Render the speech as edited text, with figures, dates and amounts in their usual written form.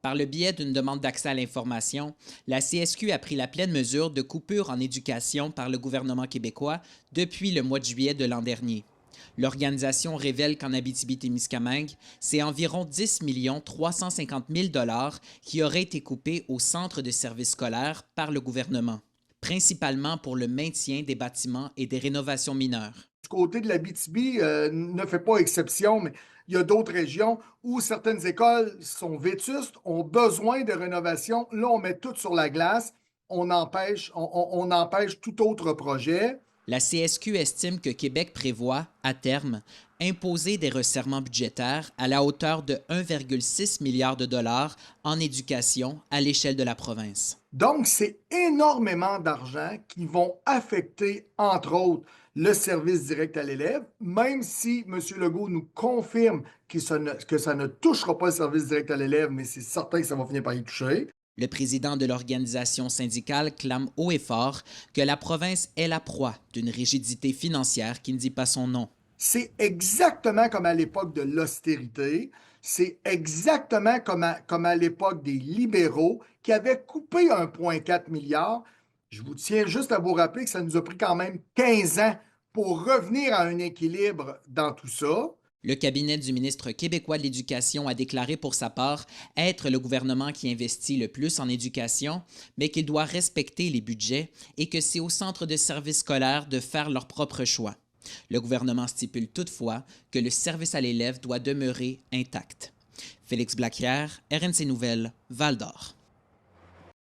Par le biais d'une demande d'accès à l'information, la CSQ a pris la pleine mesure de coupures en éducation par le gouvernement québécois depuis le mois de juillet de l'an dernier. L'organisation révèle qu'en Abitibi-Témiscamingue, c'est environ 10 350 000 qui auraient été coupés au centre de services scolaires par le gouvernement, principalement pour le maintien des bâtiments et des rénovations mineures. Du côté de l'Abitibi, ne fait pas exception, mais il y a d'autres régions où certaines écoles sont vétustes, ont besoin de rénovation. Là, on met tout sur la glace, on empêche tout autre projet. La CSQ estime que Québec prévoit, à terme, imposer des resserrements budgétaires à la hauteur de 1,6 milliard de dollars en éducation à l'échelle de la province. Donc, c'est énormément d'argent qui vont affecter, entre autres, le service direct à l'élève, même si M. Legault nous confirme que ça ne touchera pas le service direct à l'élève, mais c'est certain que ça va finir par y toucher. Le président de l'organisation syndicale clame haut et fort que la province est la proie d'une rigidité financière qui ne dit pas son nom. C'est exactement comme à l'époque de l'austérité. C'est exactement comme à l'époque des libéraux qui avaient coupé 1,4 milliard. Je vous tiens juste à vous rappeler que ça nous a pris quand même 15 ans pour revenir à un équilibre dans tout ça. Le cabinet du ministre québécois de l'Éducation a déclaré pour sa part être le gouvernement qui investit le plus en éducation, mais qu'il doit respecter les budgets et que c'est aux centres de services scolaires de faire leurs propres choix. Le gouvernement stipule toutefois que le service à l'élève doit demeurer intact. Félix Blacquière, RNC Nouvelles, Val-d'Or.